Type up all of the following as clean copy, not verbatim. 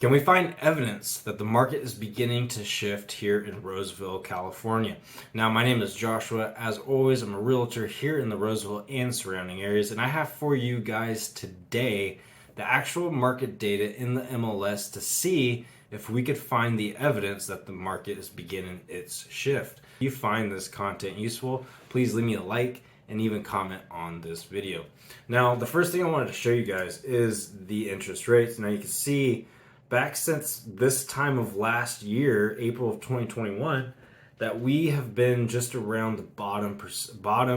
Can we find evidence that the market is beginning to shift here in Roseville, California? Now, my name is Joshua. As always, I'm a realtor here in the Roseville and surrounding areas, and I have for you guys today the actual market data in the MLS to see if we could find the evidence that the market is beginning its shift. If you find this content useful, please leave me a like and even comment on this video. Now, the first thing I wanted to show you guys is the interest rates. Now, you can see back since this time of last year, April of 2021, that we have been just around the bottom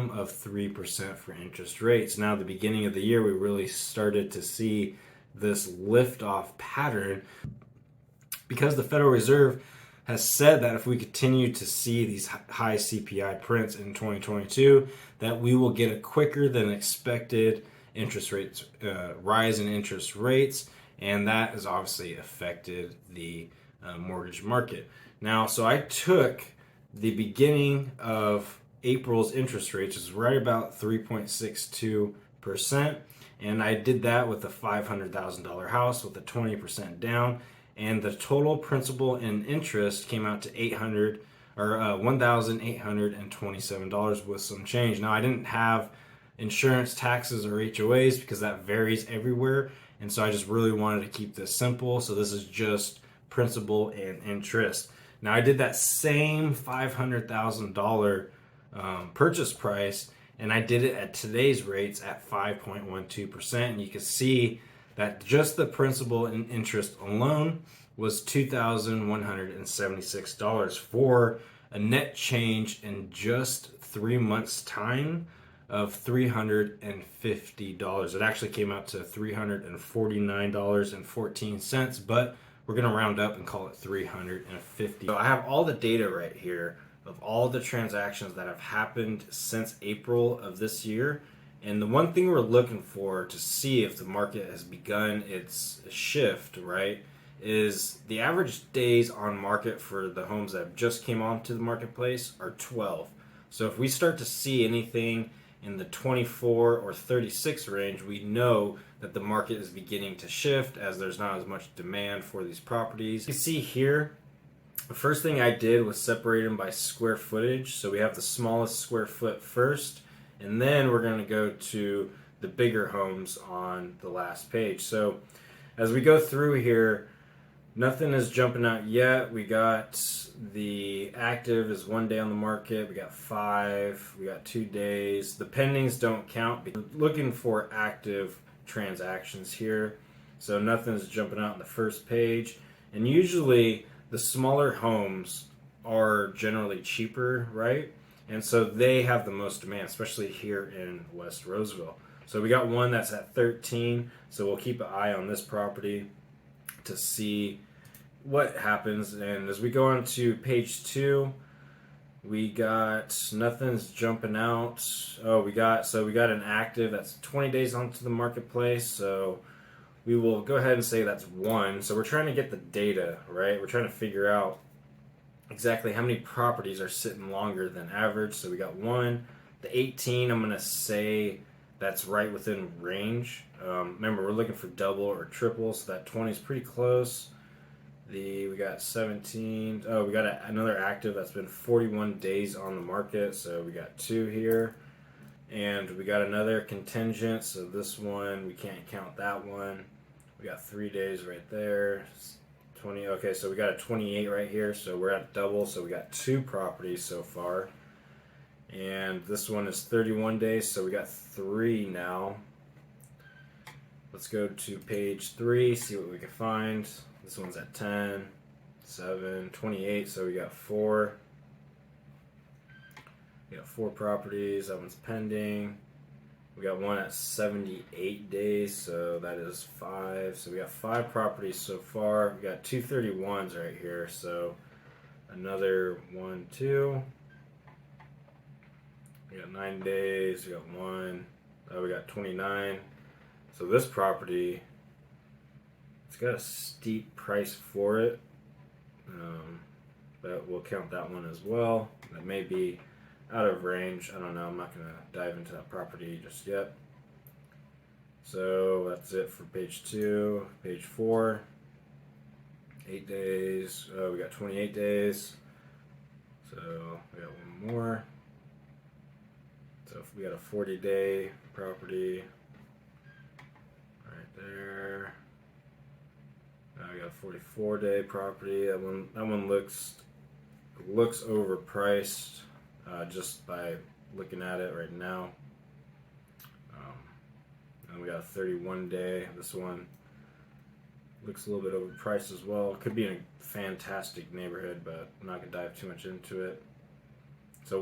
of 3% for interest rates. Now, the beginning of the year, we really started to see this lift-off pattern because the Federal Reserve has said that if we continue to see these high CPI prints in 2022, that we will get a quicker than expected interest rates rise in interest rates. And that has obviously affected the mortgage market. Now, so I took the beginning of April's interest rates, which is right about 3.62%. And I did that with a $500,000 house with a 20% down. And the total principal and interest came out to $1,827 with some change. Now, I didn't have insurance, taxes, or HOAs because that varies everywhere. And so I just really wanted to keep this simple. So this is just principal and interest. Now I did that same $500,000 purchase price, and I did it at today's rates at 5.12%. And you can see that just the principal and interest alone was $2,176 for a net change in just 3 months' time of $350. It actually came out to $349.14, but we're going to round up and call it $350. So I have all the data right here of all the transactions that have happened since April of this year. And the one thing we're looking for to see if the market has begun its shift, right, is the average days on market for the homes that just came onto the marketplace are 12. So if we start to see anything in the 24 or 36 range, we know that the market is beginning to shift as there's not as much demand for these properties. You can see here, the first thing I did was separate them by square footage. So we have the smallest square foot first, and then we're going to go to the bigger homes on the last page. So as we go through here, nothing is jumping out yet. We got the active is 1 day on the market. We got 5. We got 2 days. The pendings don't count. We're looking for active transactions here. So nothing's jumping out on the first page. And usually the smaller homes are generally cheaper, right? And so they have the most demand, especially here in West Roseville. So we got one that's at 13. So we'll keep an eye on this property to see what happens. And as we go on to page 2, we got nothing's jumping out. We got an active that's 20 days onto the marketplace. So we will go ahead and say that's 1. So we're trying to get the data, right? We're trying to figure out exactly how many properties are sitting longer than average. So we got 1. The 18, I'm going to say that's right within range. Remember, we're looking for double or triple, so that 20 is pretty close. We got 17. We got another active that's been 41 days on the market, so we got 2 here. And we got another contingent, so this one, we can't count that one. We got 3 days right there. 20. Okay, so we got a 28 right here, so we're at double, so we got 2 properties so far. And this one is 31 days, so we got 3 now. Let's go to page 3, see what we can find. This one's at 10, 7, 28, so we got 4. We got 4 properties, that one's pending. We got one at 78 days, so that is 5. So we got 5 properties so far. We got 2 31s right here, so another 1, 2. We got 9 days, we got 1. We got 29. So this property, it's got a steep price for it, but we'll count that one as well. That may be out of range. I don't know. I'm not going to dive into that property just yet. So that's it for page 2. Page 4. 8 days. We got 28 days. So we got one more. So if we got a 40-day property right there. Now we got a 44-day property. That one looks overpriced just by looking at it right now. And we got a 31-day. This one looks a little bit overpriced as well. Could be in a fantastic neighborhood, but I'm not gonna dive too much into it. So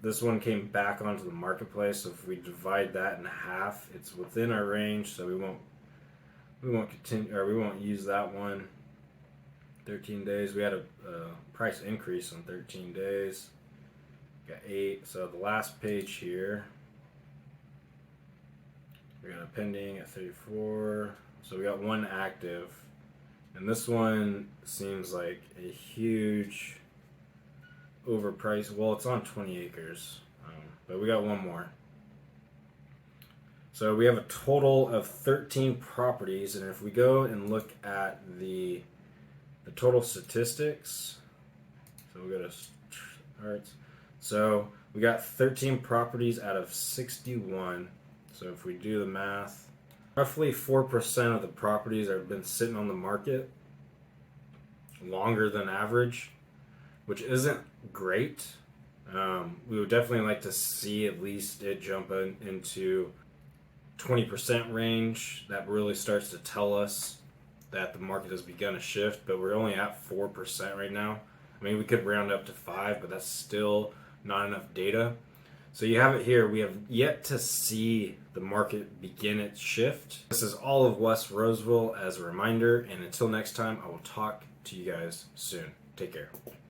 this one came back onto the marketplace. So if we divide that in half, it's within our range. So we won't continue, or we won't use that one. 13 days. We had a price increase on 13 days. Got 8. So the last page here, we got a pending at 34. So we got one active, and this one seems like a huge overpriced. Well, it's on 20 acres, but we got one more. So we have a total of 13 properties, and if we go and look at the total statistics, so we go to charts. So we got 13 properties out of 61. So if we do the math, roughly 4% of the properties have been sitting on the market longer than average, which isn't great. We would definitely like to see at least it jump into 20% range. That really starts to tell us that the market has begun to shift, but we're only at 4% right now. I mean, we could round up to 5, but that's still not enough data. So you have it here. We have yet to see the market begin its shift. This is all of West Roseville as a reminder, and until next time, I will talk to you guys soon. Take care.